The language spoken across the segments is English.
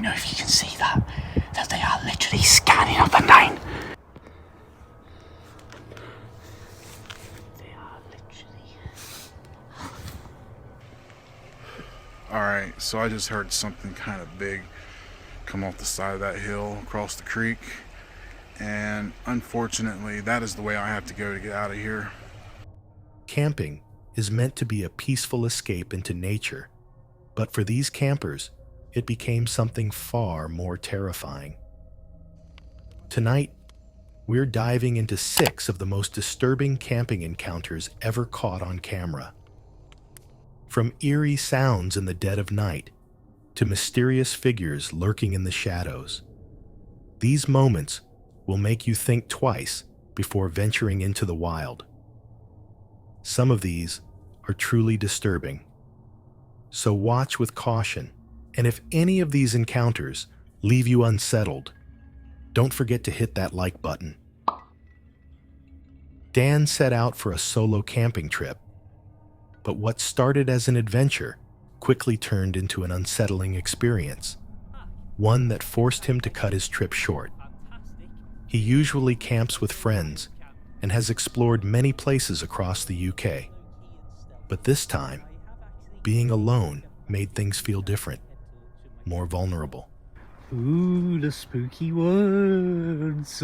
know if you can see that they are literally scanning up and down. They are literally... Alright, so I just heard something kind of big come off the side of that hill across the creek, and unfortunately that is the way I have to go to get out of here. Camping is meant to be a peaceful escape into nature, but for these campers, it became something far more terrifying. Tonight, we're diving into 6 of the most disturbing camping encounters ever caught on camera. From eerie sounds in the dead of night to mysterious figures lurking in the shadows, these moments will make you think twice before venturing into the wild. Some of these are truly disturbing, so watch with caution, and if any of these encounters leave you unsettled, don't forget to hit that like button. Dan set out for a solo camping trip, but what started as an adventure quickly turned into an unsettling experience, one that forced him to cut his trip short. He usually camps with friends and has explored many places across the UK, but this time, being alone made things feel different, more vulnerable. Ooh, the spooky woods.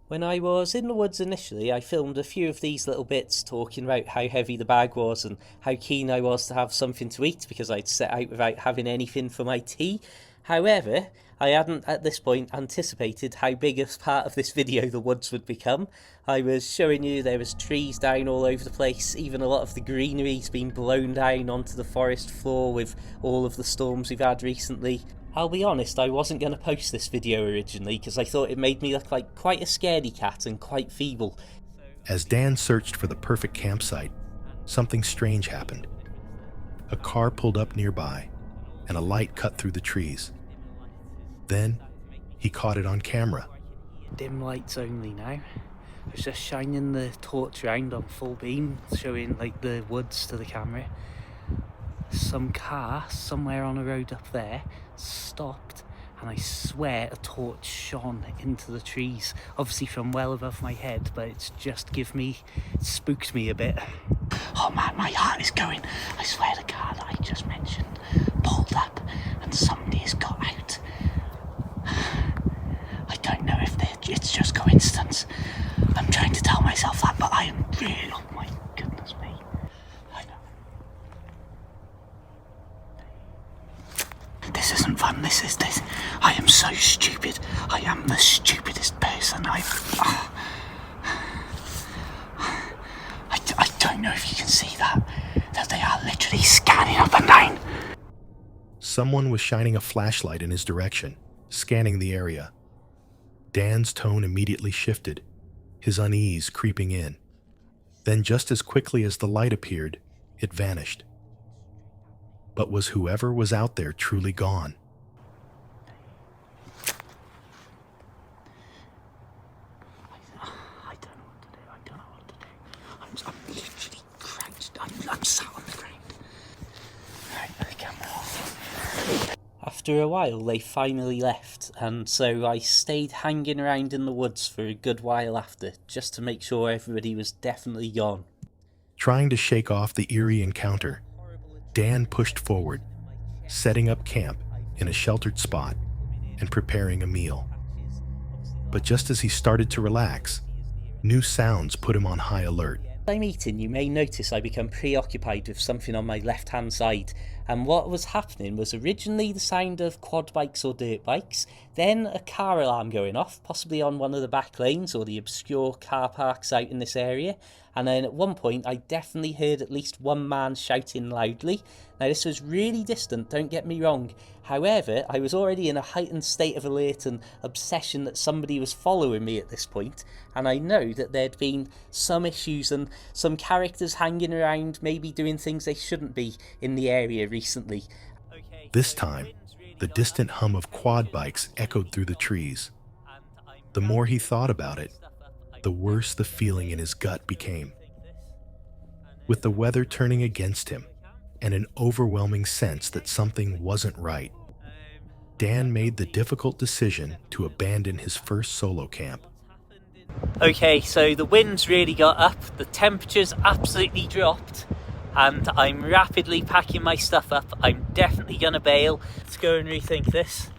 When I was in the woods initially, I filmed a few of these little bits talking about how heavy the bag was and how keen I was to have something to eat because I'd set out without having anything for my tea. However, I hadn't at this point anticipated how big a part of this video the woods would become. I was showing you there was trees down all over the place, even a lot of the greenery's been blown down onto the forest floor with all of the storms we've had recently. I'll be honest, I wasn't going to post this video originally because I thought it made me look like quite a scaredy cat and quite feeble. As Dan searched for the perfect campsite, something strange happened. A car pulled up nearby, and a light cut through the trees. Then, he caught it on camera. Dim lights only now. I was just shining the torch round on full beam, showing like the woods to the camera. Some car somewhere on a road up there stopped, and I swear a torch shone into the trees, obviously from well above my head, but it's just spooked me a bit. Oh man, my heart is going. I swear the car that I just mentioned pulled up and somebody has got out. I don't know if it's just coincidence. I'm trying to tell myself that, but I am really, oh my goodness me. I know. This isn't fun, this. I am so stupid. I am the stupidest person I don't know if you can see that they are literally scanning up and down. Someone was shining a flashlight in his direction, scanning the area. Dan's tone immediately shifted, his unease creeping in. Then just as quickly as the light appeared, it vanished. But was whoever was out there truly gone? I don't know what to do. I'm literally crouched. I'm sat on the ground. Right, the camera off. After a while they finally left, and so I stayed hanging around in the woods for a good while after, just to make sure everybody was definitely gone. Trying to shake off the eerie encounter, Dan pushed forward, setting up camp in a sheltered spot and preparing a meal. But just as he started to relax, new sounds put him on high alert. As I'm eating, you may notice I become preoccupied with something on my left-hand side, and what was happening was originally the sound of quad bikes or dirt bikes, then a car alarm going off, possibly on one of the back lanes or the obscure car parks out in this area, and then at one point I definitely heard at least one man shouting loudly. Now this was really distant, don't get me wrong, however I was already in a heightened state of alert and obsession that somebody was following me at this point, and I know that there'd been some issues and some characters hanging around maybe doing things they shouldn't be in the area recently. This time, the distant hum of quad bikes echoed through the trees. The more he thought about it, the worse the feeling in his gut became. With the weather turning against him and an overwhelming sense that something wasn't right, Dan made the difficult decision to abandon his first solo camp. Okay, so the winds really got up, the temperatures absolutely dropped, and I'm rapidly packing my stuff up. I'm definitely gonna bail. Let's go and rethink this,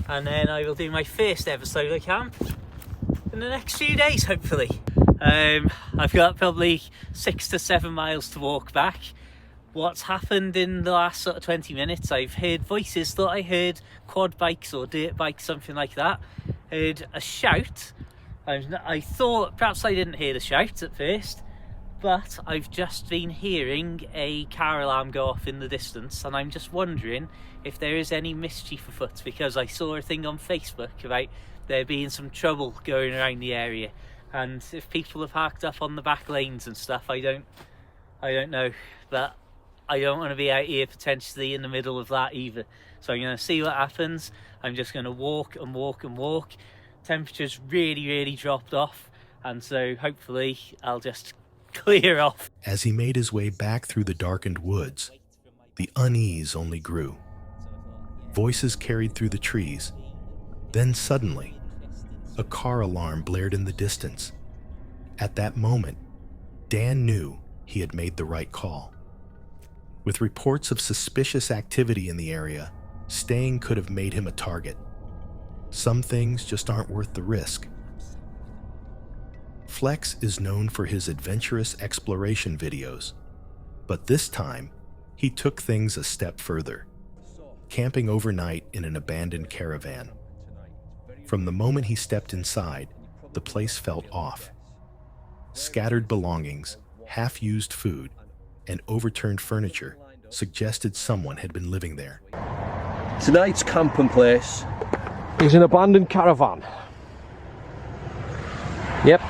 and then I will do my first ever solo camp in the next few days, hopefully. I've got probably 6 to 7 miles to walk back. What's happened in the last sort of 20 minutes, I've heard voices, thought I heard quad bikes or dirt bikes, something like that. Heard a shout. I thought perhaps I didn't hear the shout at first, but I've just been hearing a car alarm go off in the distance, and I'm just wondering if there is any mischief afoot, because I saw a thing on Facebook about there being some trouble going around the area, and if people have parked up on the back lanes and stuff, I don't know, but I don't want to be out here potentially in the middle of that either. So I'm going to see what happens. I'm just going to walk and walk and walk. Temperatures really dropped off, and so hopefully I'll just clear off. As he made his way back through the darkened woods, the unease only grew. Voices carried through the trees. Then suddenly, a car alarm blared in the distance. At that moment, Dan knew he had made the right call. With reports of suspicious activity in the area, staying could have made him a target. Some things just aren't worth the risk. Flex is known for his adventurous exploration videos, but this time, he took things a step further, camping overnight in an abandoned caravan. From the moment he stepped inside, the place felt off. Scattered belongings, half-used food, and overturned furniture suggested someone had been living there. Tonight's camping place is an abandoned caravan. Yep,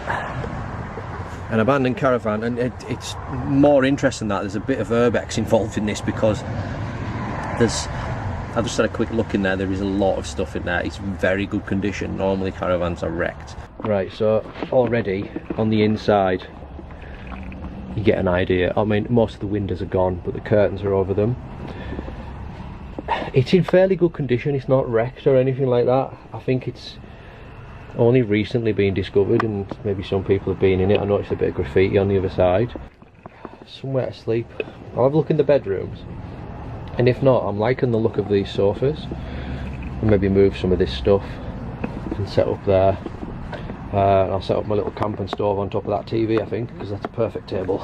an abandoned caravan, and it's more interesting that there's a bit of urbex involved in this, because I just had a quick look in there. There is a lot of stuff in there. It's in very good condition. Normally caravans are wrecked. Right, so already on the inside you get an idea. I mean, most of the windows are gone, but the curtains are over them. It's in fairly good condition. It's not wrecked or anything like that. I think it's only recently been discovered, and maybe some people have been in it. I noticed a bit of graffiti on the other side. Somewhere to sleep. I'll have a look in the bedrooms, and if not, I'm liking the look of these sofas. I'll maybe move some of this stuff and set up there. I'll set up my little camping stove on top of that TV, I think, because that's a perfect table.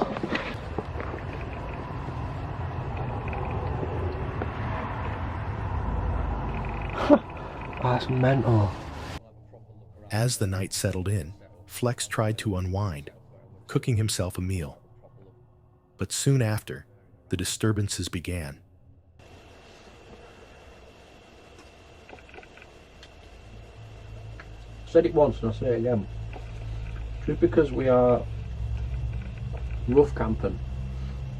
That's mental. As the night settled in, Flex tried to unwind, cooking himself a meal. But soon after, the disturbances began. I said it once and I'll say it again. Just because we are rough camping,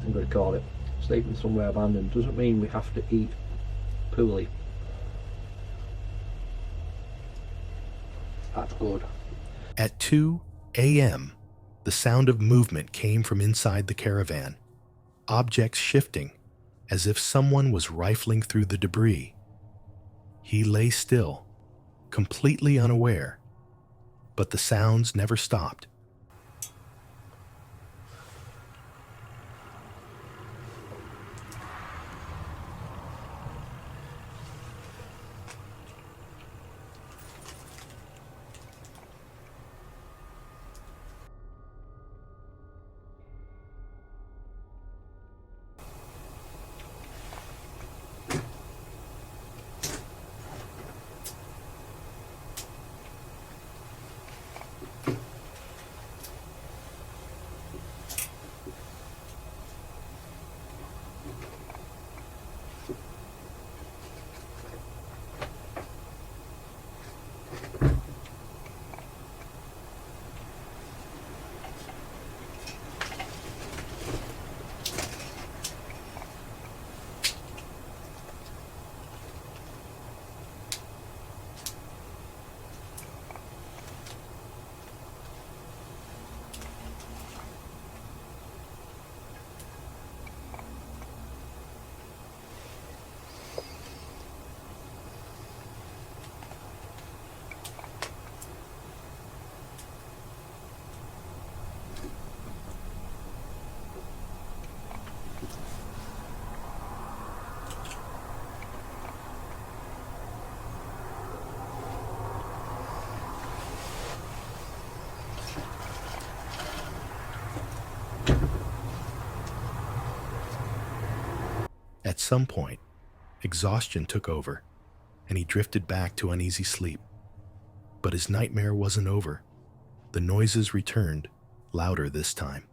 I'm going to call it, sleeping somewhere abandoned, doesn't mean we have to eat poorly. That's good. At 2 a.m., the sound of movement came from inside the caravan, objects shifting as if someone was rifling through the debris. He lay still, completely unaware, but the sounds never stopped. some point, exhaustion took over, and he drifted back to uneasy sleep. But his nightmare wasn't over. The noises returned, louder this time.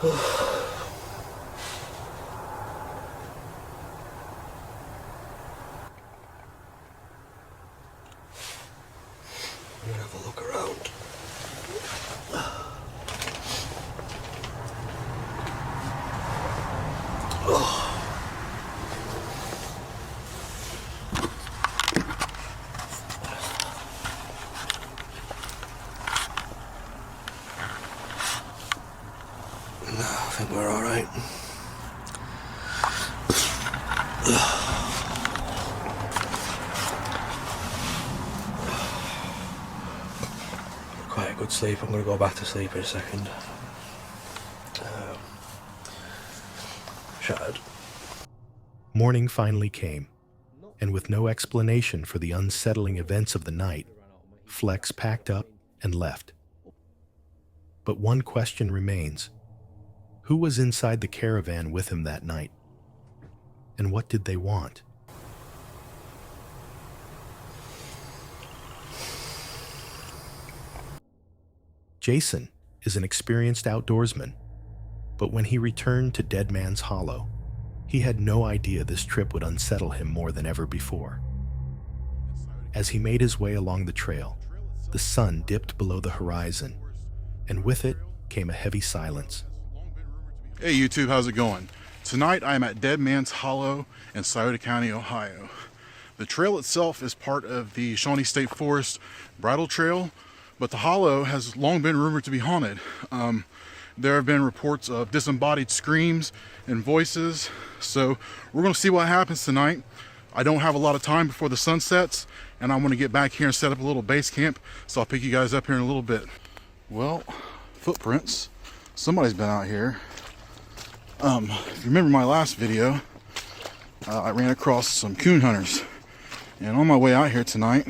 I'm gonna have a look around. No, I think we're all right. Quite a good sleep. I'm going to go back to sleep in a second. Shattered. Morning finally came, and with no explanation for the unsettling events of the night, Flex packed up and left. But one question remains. Who was inside the caravan with him that night? And what did they want? Jason is an experienced outdoorsman, but when he returned to Dead Man's Hollow, he had no idea this trip would unsettle him more than ever before. As he made his way along the trail, the sun dipped below the horizon, and with it came a heavy silence. Hey YouTube, how's it going? Tonight I am at Dead Man's Hollow in Scioto County, Ohio. The trail itself is part of the Shawnee State Forest Bridle Trail, but the hollow has long been rumored to be haunted. There have been reports of disembodied screams and voices, so we're going to see what happens tonight. I don't have a lot of time before the sun sets, and I'm going to get back here and set up a little base camp, so I'll pick you guys up here in a little bit. Well, footprints. Somebody's been out here. If you remember my last video, I ran across some coon hunters, and on my way out here tonight,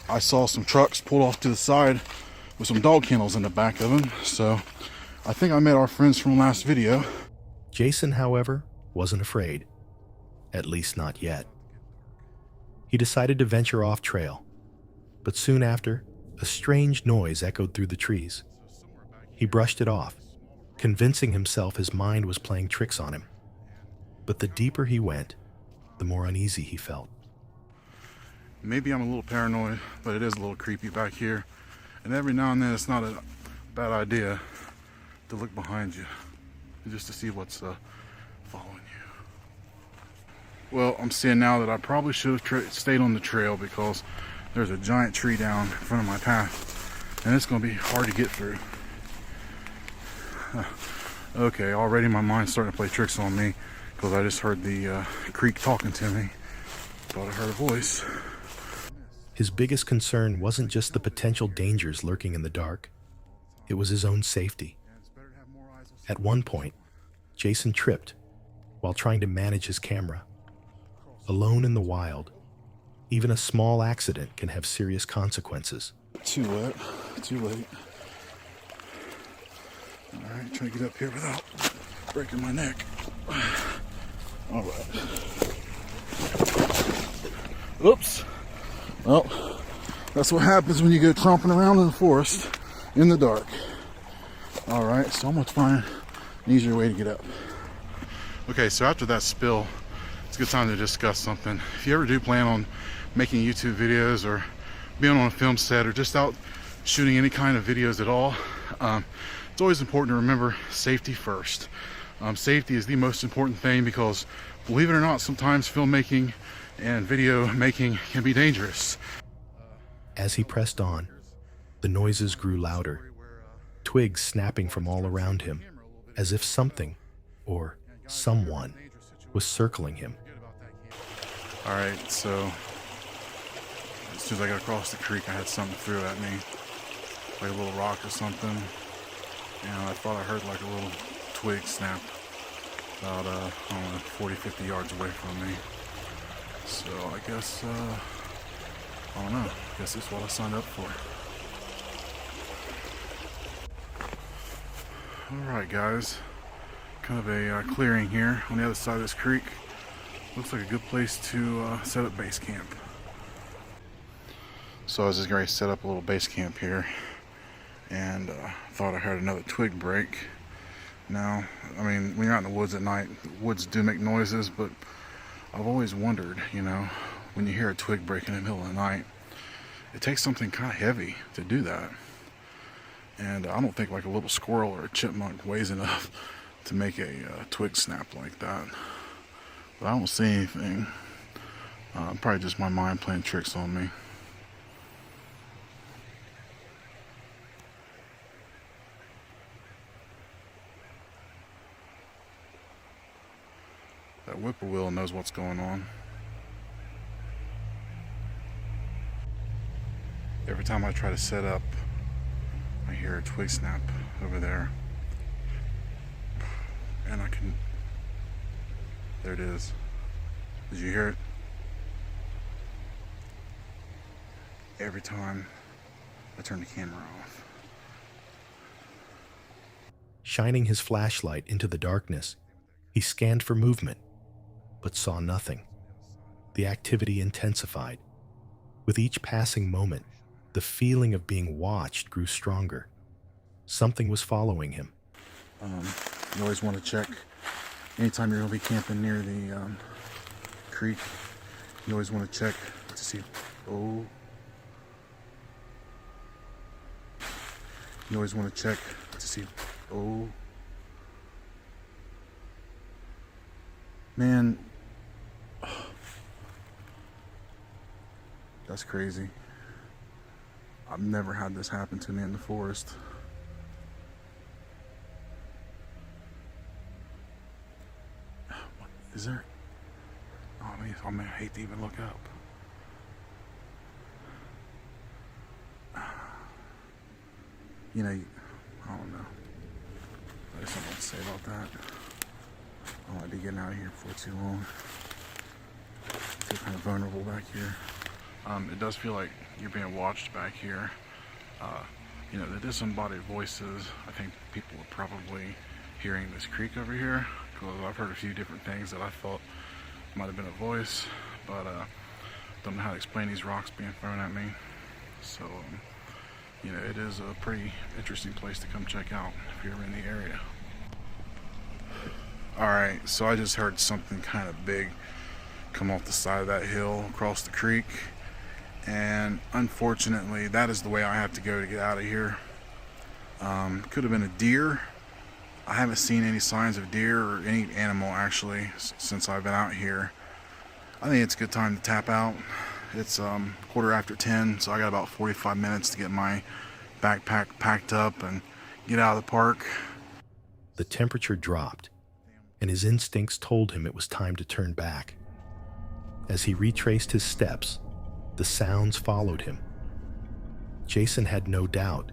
I saw some trucks pulled off to the side with some dog kennels in the back of them, so I think I met our friends from last video. Jason, however, wasn't afraid, at least not yet. He decided to venture off trail, but soon after, a strange noise echoed through the trees. He brushed it off, convincing himself his mind was playing tricks on him. But the deeper he went, the more uneasy he felt. Maybe I'm a little paranoid, but it is a little creepy back here. And every now and then it's not a bad idea to look behind you, just to see what's following you. Well, I'm seeing now that I probably should have stayed on the trail because there's a giant tree down in front of my path, and it's going to be hard to get through. Okay, already my mind's starting to play tricks on me because I just heard the creek talking to me. Thought I heard a voice. His biggest concern wasn't just the potential dangers lurking in the dark. It was his own safety. At one point, Jason tripped while trying to manage his camera. Alone in the wild, even a small accident can have serious consequences. Too wet, too late. Alright, trying to get up here without breaking my neck. Alright. Oops. Well, that's what happens when you go tromping around in the forest in the dark. Alright, so I'm going to find an easier way to get up. Okay, so after that spill, it's a good time to discuss something. If you ever do plan on making YouTube videos or being on a film set or just out shooting any kind of videos at all, it's always important to remember safety first. Safety is the most important thing because, believe it or not, sometimes filmmaking and video making can be dangerous. As he pressed on, the noises grew louder, twigs snapping from all around him, as if something, or someone, was circling him. Alright, so as soon as I got across the creek, I had something threw at me, like a little rock or something. And I thought I heard like a little twig snap about, I don't know, 40, 50 yards away from me. So I guess, I don't know, I guess it's what I signed up for. Alright guys, kind of a clearing here on the other side of this creek. Looks like a good place to set up base camp. So I was just going to set up a little base camp here, and thought I heard another twig break. Now, I mean, when you're out in the woods at night, the woods do make noises, but I've always wondered, you know, when you hear a twig break in the middle of the night, it takes something kind of heavy to do that. And I don't think like a little squirrel or a chipmunk weighs enough to make a twig snap like that. But I don't see anything. Probably just my mind playing tricks on me. That whippoorwill knows what's going on. Every time I try to set up, I hear a twig snap over there. And I can... There it is. Did you hear it? Every time I turn the camera off. Shining his flashlight into the darkness, he scanned for movement, but saw nothing. The activity intensified. With each passing moment, the feeling of being watched grew stronger. Something was following him. You always want to check, anytime you're going to be camping near the creek, you always want to check to see, you always want to check to see, man, that's crazy. I've never had this happen to me in the forest. What is there? Oh, I mean, I hate to even look up. You know, I don't know. There's something to say about that. I don't want to be getting out of here for too long. I feel kind of vulnerable back here. It does feel like you're being watched back here. You know, the disembodied voices, I think people are probably hearing this creek over here, because I've heard a few different things that I thought might have been a voice, but don't know how to explain these rocks being thrown at me. So, you know, it is a pretty interesting place to come check out if you're in the area. Alright, so I just heard something kind of big come off the side of that hill across the creek. And unfortunately, that is the way I have to go to get out of here. Could have been a deer. I haven't seen any signs of deer or any animal actually since I've been out here. I think it's a good time to tap out. It's 10:15, so I got about 45 minutes to get my backpack packed up and get out of the park. The temperature dropped, and his instincts told him it was time to turn back. As he retraced his steps, the sounds followed him. Jason had no doubt.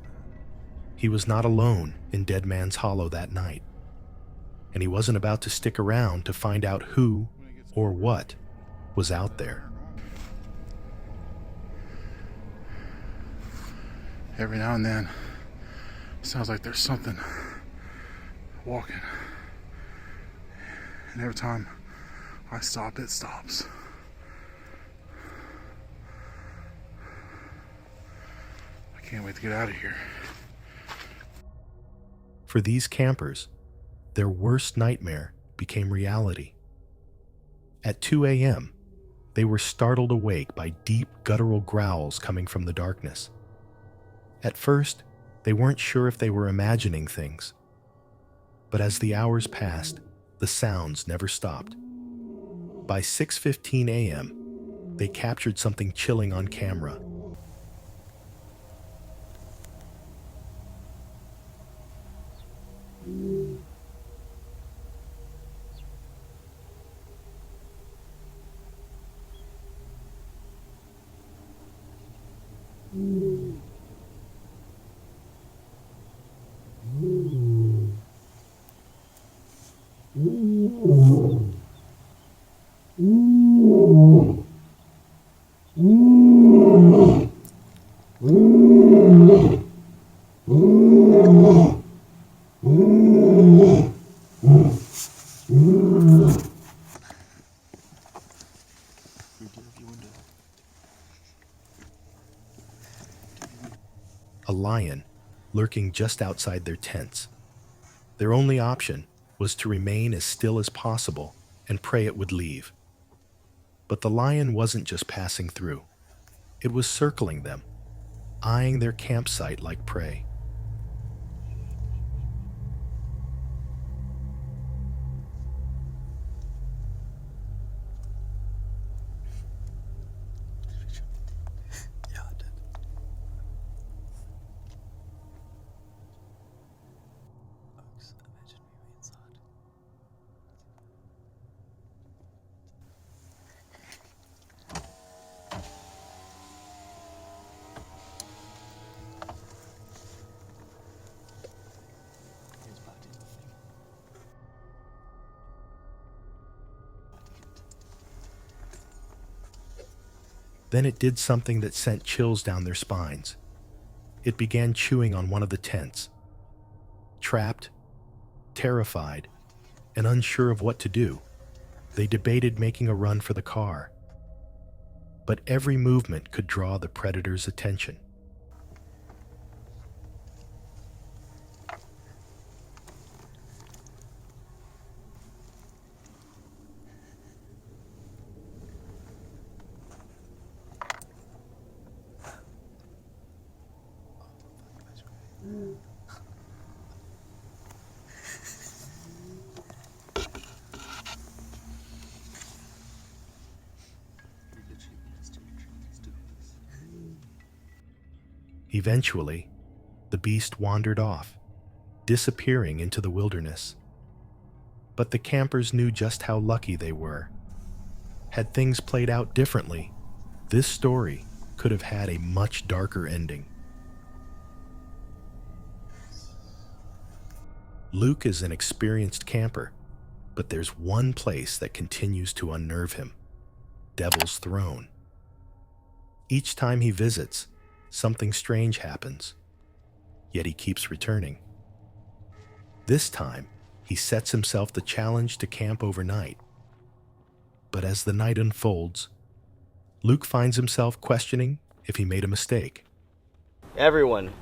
He was not alone in Dead Man's Hollow that night, and he wasn't about to stick around to find out who or what was out there. Every now and then, it sounds like there's something walking. And every time I stop, it stops. I can't wait to get out of here. For these campers, their worst nightmare became reality. At 2 a.m., they were startled awake by deep guttural growls coming from the darkness. At first, they weren't sure if they were imagining things. But as the hours passed, the sounds never stopped. By 6:15 a.m., they captured something chilling on camera. A lion lurking just outside their tents. Their only option was to remain as still as possible and pray it would leave. But the lion wasn't just passing through. It was circling them, eyeing their campsite like prey. Then it did something that sent chills down their spines. It began chewing on one of the tents. Trapped, terrified, and unsure of what to do, they debated making a run for the car. But every movement could draw the predator's attention. Eventually, the beast wandered off, disappearing into the wilderness. But the campers knew just how lucky they were. Had things played out differently, this story could have had a much darker ending. Luke is an experienced camper, but there's one place that continues to unnerve him: Devil's Throne. Each time he visits, something strange happens, yet he keeps returning. This time, he sets himself the challenge to camp overnight. But as the night unfolds, Luke finds himself questioning if he made a mistake. Everyone,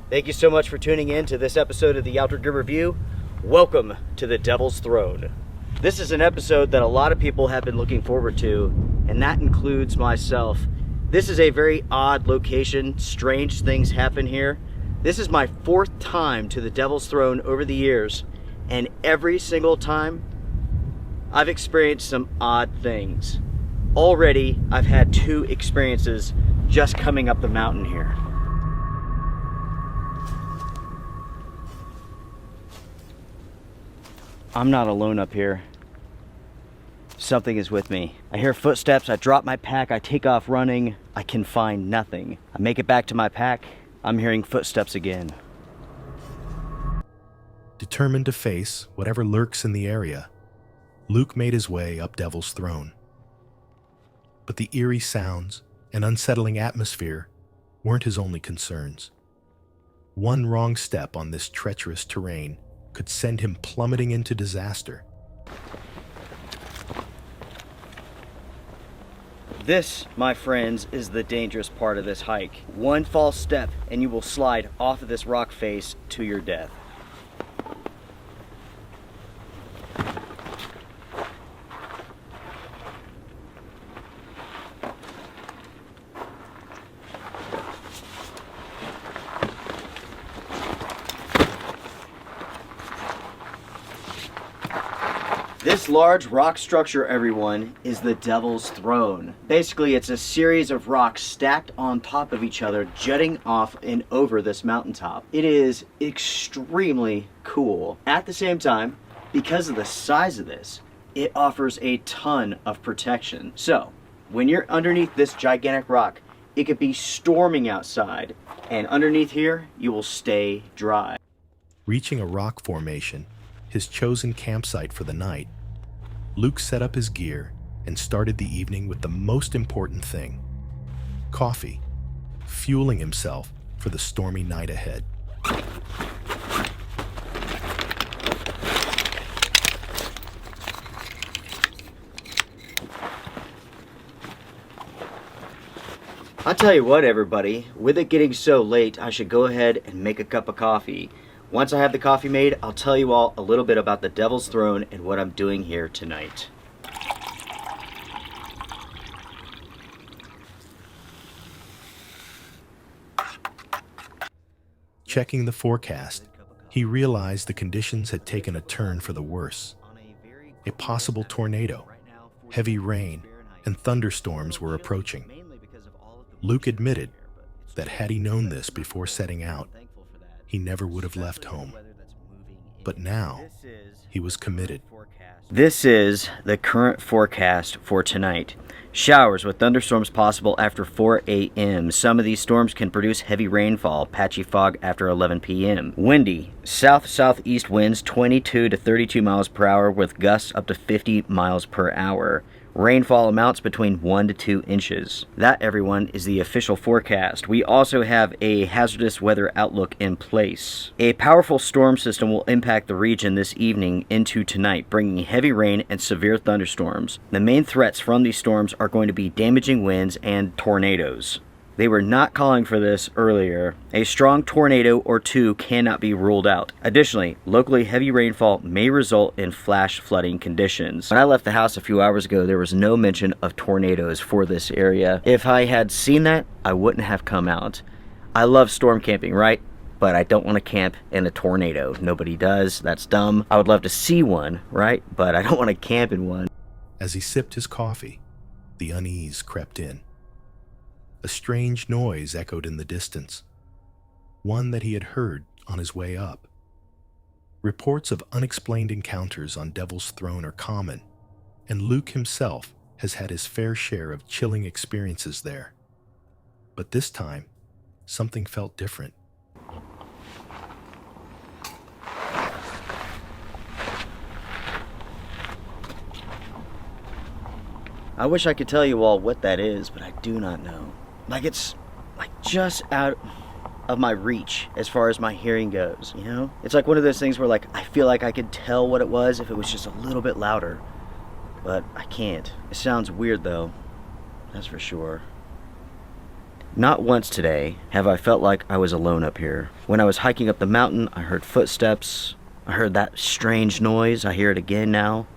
thank you so much for tuning in to this episode of the Outward Good Review. Welcome to the Devil's Throne. This is an episode that a lot of people have been looking forward to, and that includes myself. This is a very odd location. Strange things happen here. This is my 4th time to the Devil's Throne over the years, and every single time I've experienced some odd things. Already, I've had 2 experiences just coming up the mountain here. I'm not alone up here. Something is with me. I hear footsteps, I drop my pack, I take off running, I can find nothing. I make it back to my pack, I'm hearing footsteps again. Determined to face whatever lurks in the area, Luke made his way up Devil's Throne. But the eerie sounds and unsettling atmosphere weren't his only concerns. One wrong step on this treacherous terrain could send him plummeting into disaster. This, my friends, is the dangerous part of this hike. One false step and you will slide off of this rock face to your death. This large rock structure, everyone, is the Devil's Throne. Basically, it's a series of rocks stacked on top of each other, jutting off and over this mountaintop. It is extremely cool. At the same time, because of the size of this, it offers a ton of protection. So, when you're underneath this gigantic rock, it could be storming outside, and underneath here, you will stay dry. Reaching a rock formation, his chosen campsite for the night, Luke set up his gear and started the evening with the most important thing: coffee, fueling himself for the stormy night ahead. I'll tell you what, everybody, with it getting so late, I should go ahead and make a cup of coffee. Once I have the coffee made, I'll tell you all a little bit about the Devil's Throne and what I'm doing here tonight. Checking the forecast, he realized the conditions had taken a turn for the worse. A possible tornado, heavy rain, and thunderstorms were approaching. Luke admitted that had he known this before setting out, he never would have left home. But now, he was committed. This is the current forecast for tonight. Showers with thunderstorms possible after 4 a.m. Some of these storms can produce heavy rainfall, patchy fog after 11 p.m. Windy, south-southeast winds 22 to 32 miles per hour with gusts up to 50 miles per hour. Rainfall amounts between 1 to 2 inches. That, everyone, is the official forecast. We also have a hazardous weather outlook in place. A powerful storm system will impact the region this evening into tonight, bringing heavy rain and severe thunderstorms. The main threats from these storms are going to be damaging winds and tornadoes. They were not calling for this earlier. A strong tornado or two cannot be ruled out. Additionally, locally heavy rainfall may result in flash flooding conditions. When I left the house a few hours ago, there was no mention of tornadoes for this area. If I had seen that, I wouldn't have come out. I love storm camping, right? But I don't want to camp in a tornado. Nobody does. That's dumb. I would love to see one, right? But I don't want to camp in one. As he sipped his coffee, the unease crept in. A strange noise echoed in the distance, one that he had heard on his way up. Reports of unexplained encounters on Devil's Throne are common, and Luke himself has had his fair share of chilling experiences there. But this time, something felt different. I wish I could tell you all what that is, but I do not know. Like, it's like just out of my reach as far as my hearing goes, you know? It's like one of those things where, like, I feel like I could tell what it was if it was just a little bit louder, but I can't. It sounds weird, though, that's for sure. Not once today have I felt like I was alone up here. When I was hiking up the mountain, I heard footsteps. I heard that strange noise. I hear it again now.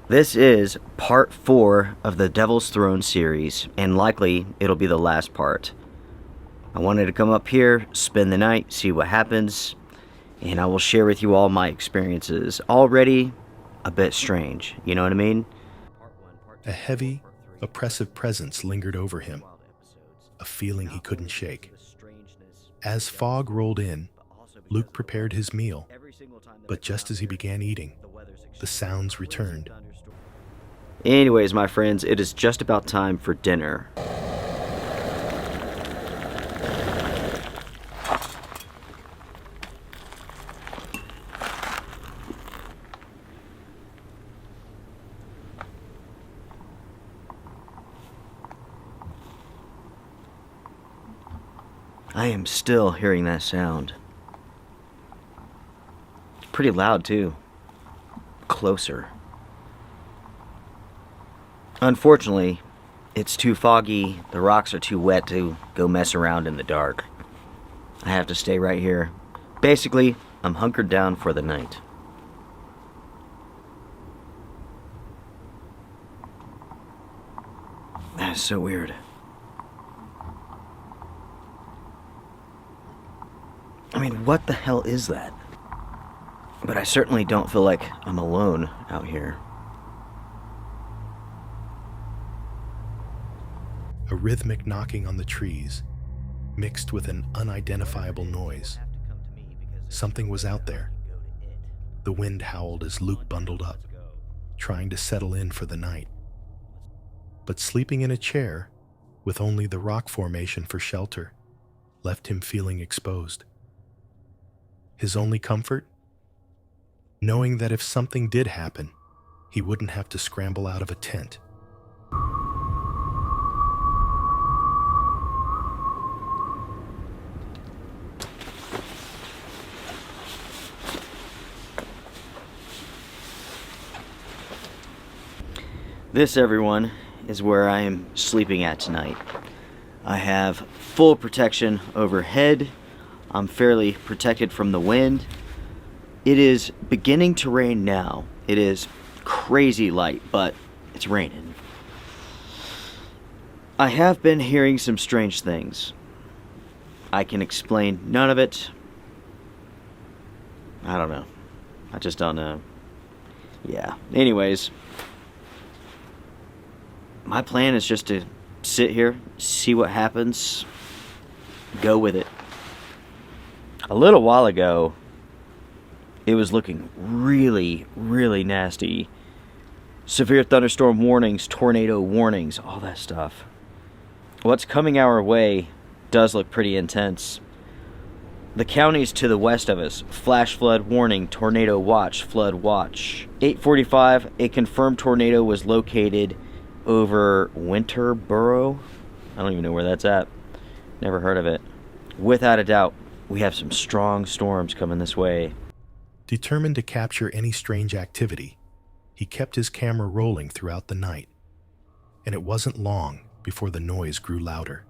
This is part 4 of the Devil's Throne series, and likely it'll be the last part. I wanted to come up here, spend the night, see what happens, and I will share with you all my experiences. Already a bit strange, you know what I mean? A heavy, oppressive presence lingered over him, a feeling he couldn't shake. As fog rolled in, Luke prepared his meal, but just as he began eating, the sounds returned. Anyways, my friends, it is just about time for dinner. I am still hearing that sound. It's pretty loud, too. Closer. Unfortunately, it's too foggy, the rocks are too wet to go mess around in the dark. I have to stay right here. Basically, I'm hunkered down for the night. That is so weird. I mean, what the hell is that? But I certainly don't feel like I'm alone out here. A rhythmic knocking on the trees, mixed with an unidentifiable noise. Something was out there. The wind howled as Luke bundled up, trying to settle in for the night. But sleeping in a chair, with only the rock formation for shelter, left him feeling exposed. His only comfort? Knowing that if something did happen, he wouldn't have to scramble out of a tent. This, everyone, is where I am sleeping at tonight. I have full protection overhead. I'm fairly protected from the wind. It is beginning to rain now. It is crazy light, but it's raining. I have been hearing some strange things. I can explain none of it. I don't know. I just don't know. Yeah. Anyways, my plan is just to sit here, see what happens, go with it. A little while ago, it was looking really, really nasty. Severe thunderstorm warnings, tornado warnings, all that stuff. What's coming our way does look pretty intense. The counties to the west of us, flash flood warning, tornado watch, flood watch. 8:45, a confirmed tornado was located over Winterboro. I don't even know where that's at. Never heard of it. Without a doubt, we have some strong storms coming this way. Determined to capture any strange activity, he kept his camera rolling throughout the night, and it wasn't long before the noise grew louder.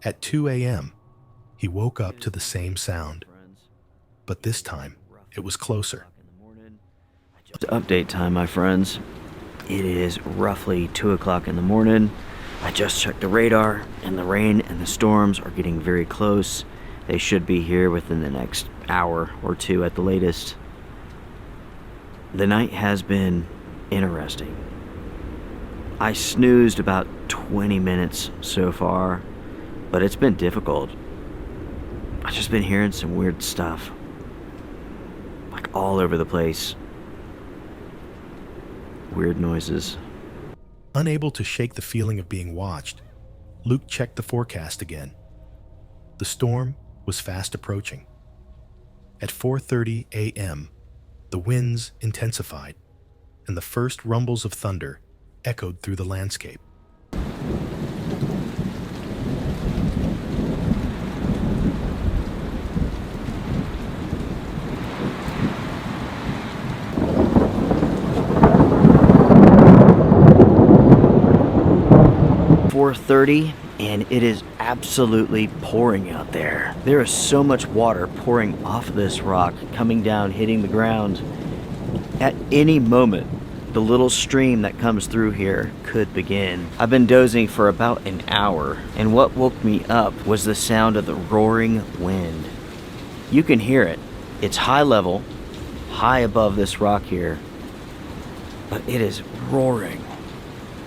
At 2 a.m., he woke up to the same sound, but this time it was closer. It's update time, my friends. It is roughly 2 o'clock in the morning. I just checked the radar, and the rain and the storms are getting very close. They should be here within the next hour or two at the latest. The night has been interesting. I snoozed about 20 minutes so far, but it's been difficult. I've just been hearing some weird stuff, like all over the place. Weird noises. Unable to shake the feeling of being watched, Luke checked the forecast again. The storm was fast approaching. At 4:30 a.m., the winds intensified, and the first rumbles of thunder echoed through the landscape. .30 and it is absolutely pouring out there. There is so much water pouring off this rock, coming down, hitting the ground. At any moment, the little stream that comes through here could begin. I've been dozing for about an hour, and what woke me up was the sound of the roaring wind. You can hear it. It's high level, high above this rock here, but it is roaring.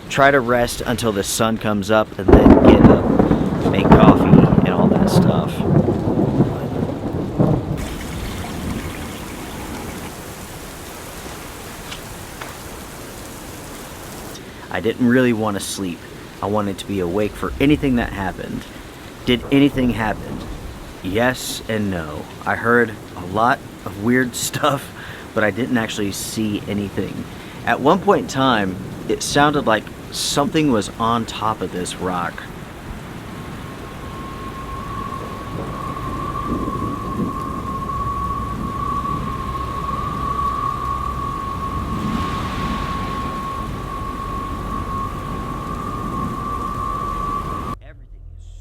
Try to rest until the sun comes up and then get up, make coffee, and all that stuff. I didn't really want to sleep. I wanted to be awake for anything that happened. Did anything happen? Yes and no. I heard a lot of weird stuff, but I didn't actually see anything. At one point in time, it sounded like something was on top of this rock.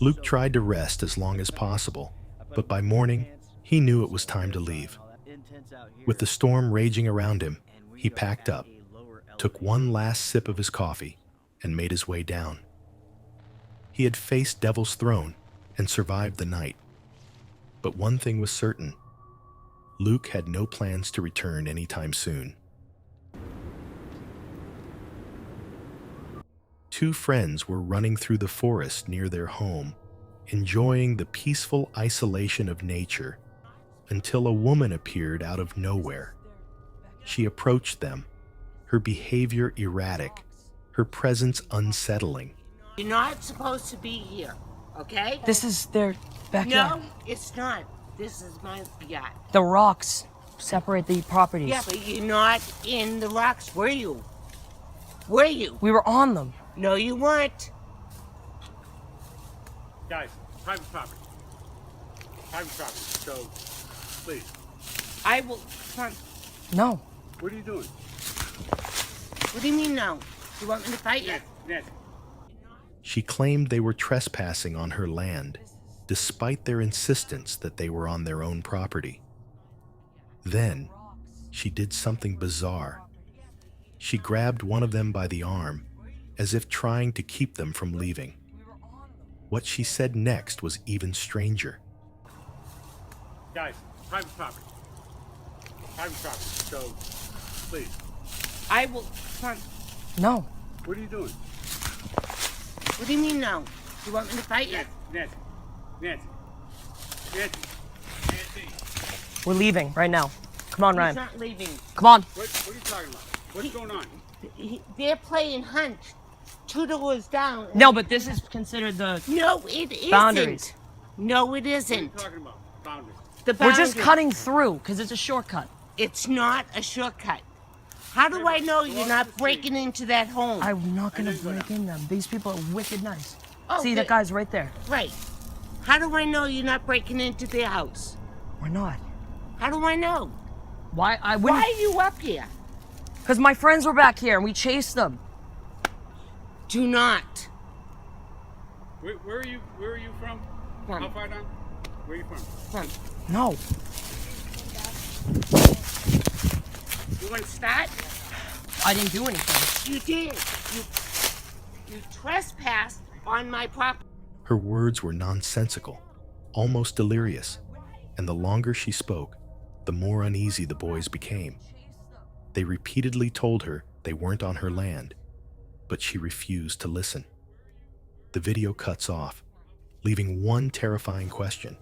Luke tried to rest as long as possible, but by morning, he knew it was time to leave. With the storm raging around him, he packed up, took one last sip of his coffee, and made his way down. He had faced Devil's Throne and survived the night. But one thing was certain. Luke had no plans to return anytime soon. Two friends were running through the forest near their home, enjoying the peaceful isolation of nature, until a woman appeared out of nowhere. She approached them, her behavior erratic, her presence unsettling. You're not supposed to be here, okay? This is their backyard. No, it's not. This is my yard. The rocks separate the properties. Yeah, but you're not in the rocks, were you? Were you? We were on them. No, you weren't. Guys, private property. Private property, so please. I will. Come on. No. What are you doing? What do you mean no? You want me to fight you? Nancy. She claimed they were trespassing on her land, despite their insistence that they were on their own property. Then, she did something bizarre. She grabbed one of them by the arm, as if trying to keep them from leaving. What she said next was even stranger. Guys, private property. Private property, so please. I will. Come on. No. What are you doing? What do you mean no? You want me to fight you? Nancy. Nancy. Nancy. Nancy. We're leaving right now. Come on, He's Ryan. not leaving. Come on. What are you talking about? What's going on? They're playing hunt. 2 doors down. No, but this is considered the No, it isn't. boundaries. No, it What are you isn't. talking about? Boundaries. The We're just boundary- cutting through because it's a shortcut. It's not a shortcut. How do I know you're not breaking into that home? I'm not gonna break in them. These people are wicked nice. Oh, See, that guy's right there. Right. How do I know you're not breaking into their house? We're not. How do I know? Why? I Why wouldn't. are you up here? Because my friends were back here and we chased them. Do not. Where are you from? Come How on. far down? Where are you from? Come on. No. You want to start? I didn't do anything. You did. You trespassed on my property. Her words were nonsensical, almost delirious, and the longer she spoke, the more uneasy the boys became. They repeatedly told her they weren't on her land, but she refused to listen. The video cuts off, leaving one terrifying question.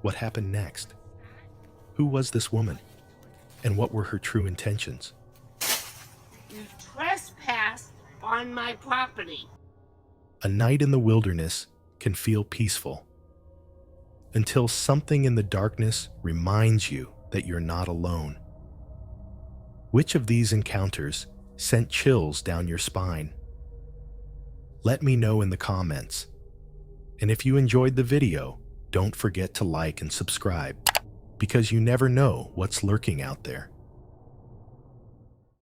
What happened next? Who was this woman? And what were her true intentions? You trespassed on my property. A night in the wilderness can feel peaceful until something in the darkness reminds you that you're not alone. Which of these encounters sent chills down your spine? Let me know in the comments. And if you enjoyed the video, don't forget to like and subscribe, because you never know what's lurking out there.